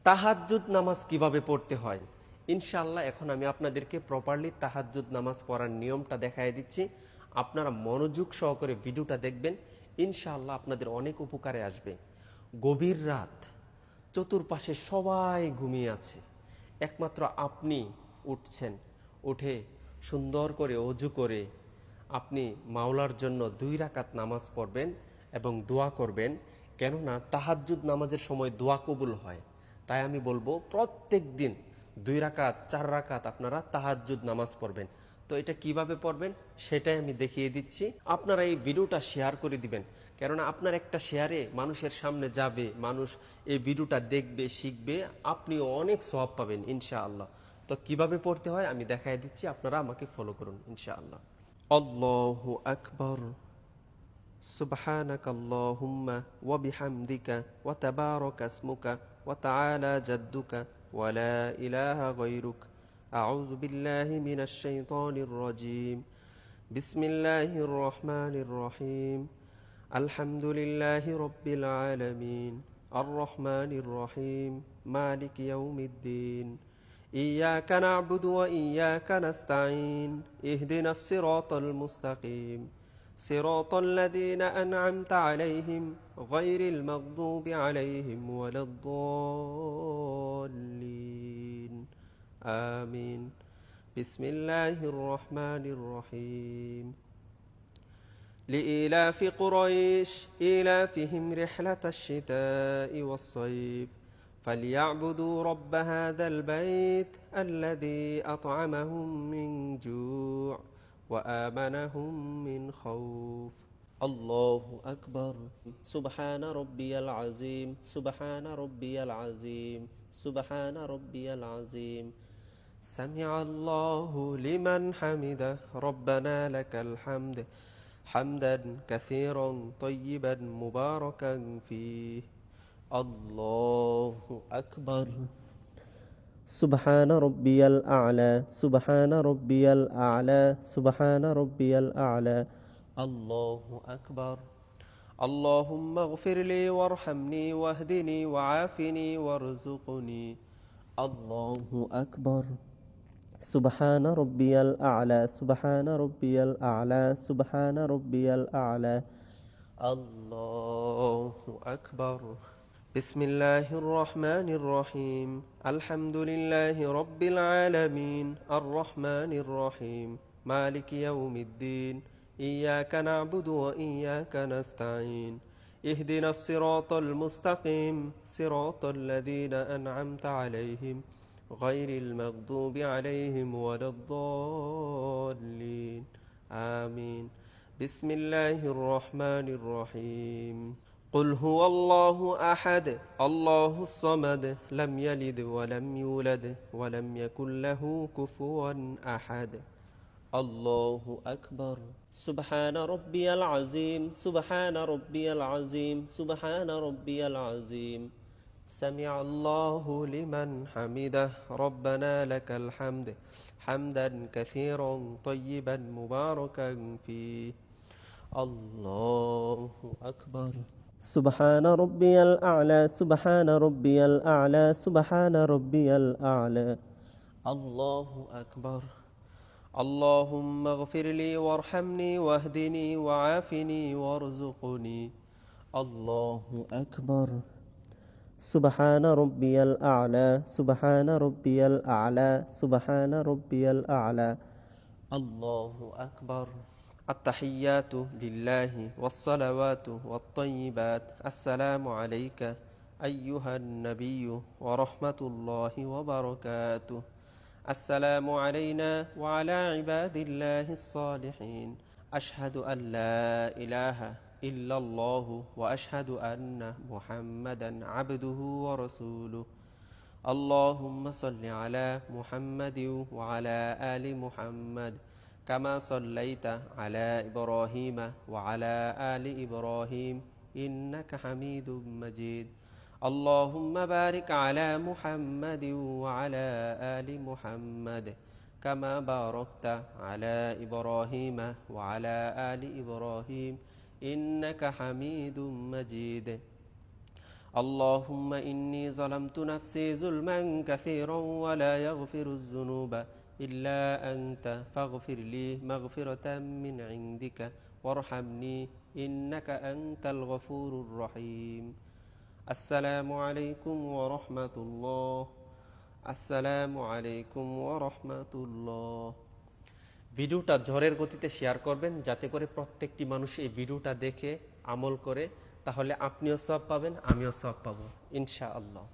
তাহাজ্জুদ নামাজ কিভাবে পড়তে হয় ইনশাআল্লাহ এখন আমি আপনাদেরকে প্রপারলি তাহাজ্জুদ নামাজ পড়ার নিয়মটা দেখায় দিচ্ছি। আপনারা মনোযোগ সহকারে ভিডিওটা দেখবেন, ইনশাআল্লাহ আপনাদের অনেক উপকারে আসবে। গভীর রাত, চতুর্পাশে সবাই ঘুমিয়ে আছে, একমাত্র আপনি উঠছেন। উঠে সুন্দর করে অজু করে আপনি মাওলার জন্য 2 রাকাত নামাজ পড়বেন এবং দোয়া করবেন। কেননা তাহাজ্জুদ নামাজের সময় দোয়া কবুল হয়। তাই আমি বলবো প্রত্যেক দিন 2 রাকাত 4 রাকাত আপনারা তাহাজ্জুদ নামাজ পড়বেন। তো এটা কিভাবে পড়বেন সেটাই আমি দেখিয়ে দিচ্ছি। আপনারা এই ভিডিওটা শেয়ার করে দিবেন, কেননা আপনার একটা শেয়ারে মানুষের সামনে যাবে, মানুষ এই ভিডিওটা দেখবে, শিখবে, আপনিও অনেক সওয়াব পাবেন ইনশাআল্লাহ। তো কিভাবে পড়তে হয় আমি দেখাই দিচ্ছি, আপনারা আমাকে ফলো করুন ইনশাআল্লাহ। আল্লাহু আকবার, সুবহানাকাল্লাহুম্মা ওয়া বিহামদিকা ওয়া তাবারাকা ইসমুকা ওয়া তাআলা জাদ্দুকা ওয়া লা ইলাহা গায়রুক। আউযু বিল্লাহি মিনাশ শাইতানির রাজীম। বিসমিল্লাহির রহমানির রহিম। আলহামদুলিল্লাহি রাব্বিল আলামিন। আর রহমানির রহিম। মালিকি ইয়াউমিদ্দিন। إياك نعبد وإياك نستعين اهدنا الصراط المستقيم صراط الذين أنعمت عليهم غير المغضوب عليهم ولا الضالين آمين بسم الله الرحمن الرحيم لإيلاف قريش إيلافهم رحلة الشتاء والصيف فليعبدوا رب هذا البيت الذي أطعمهم من جوع وآمنهم من خوف الله أكبر سبحان ربي العظيم سبحان ربي العظيم سبحان ربي العظيم سمع الله لمن حمده ربنا لك الحمد حمدا كثيرا طيبا مباركا فيه الله أكبر سبحان ربي الأعلى سبحان ربي الأعلى سبحان ربي الأعلى الله أكبر اللهم اغفر لي وارحمني واهدني وعافني وارزقني الله أكبر سبحان ربي الأعلى سبحان ربي الأعلى سبحان ربي الأعلى الله أكبر بسم الله الرحمن الرحيم الحمد لله رب العالمين الرحمن الرحيم مالك يوم الدين إياك نعبد وإياك نستعين اهدنا الصراط المستقيم صراط الذين أنعمت عليهم غير المغضوب عليهم ولا الضالين آمين بسم الله الرحمن الرحيم قل هو الله أحد الله الصمد لم يلد ولم يولد ولم يكن له كفوا أحد الله أكبر سبحان ربي العظيم سبحان ربي العظيم سبحان ربي العظيم سمع الله لمن حمده ربنا لك الحمد حمدا كثيرا طيبا مباركا فيه الله أكبر سبحان ربي الأعلى سبحان ربي الأعلى سبحان ربي الأعلى الله أكبر اللهم اغفر لي وارحمني واهدني وعافني وارزقني الله أكبر سبحان ربي الأعلى سبحان ربي الأعلى سبحان ربي الأعلى الله أكبر التحيات لله والصلوات والطيبات السلام عليك أيها النبي ورحمة الله وبركاته السلام علينا وعلى عباد الله الصالحين أشهد أن لا إله إلا الله وأشهد أن محمدا عبده ورسوله اللهم صل على محمد وعلى آل محمد كما صليت على إبراهيم وعلى آل إبراهيم إنك حميد مجيد اللهم بارك على محمد وعلى آل محمد كما باركت على إبراهيم وعلى آل إبراهيم إنك حميد مجيد اللهم إني ظلمت نفسي ظلما كثيرا ولا يغفر الذنوب إلا أنت فاغفر لي مغفرة من عندك وارحمني إنك أنت الغفور الرحيم السلام عليكم ورحمة الله আসসালামু আলাইকুম ওয়া রাহমাতুল্লাহ। ভিডিওটা ঝড়ের গতিতে শেয়ার করবেন যাতে করে প্রত্যেকটি মানুষ এই ভিডিওটা দেখে আমল করে, তাহলে আপনিও সওয়াব পাবেন, আমিও সওয়াব পাবো ইনশাআল্লাহ।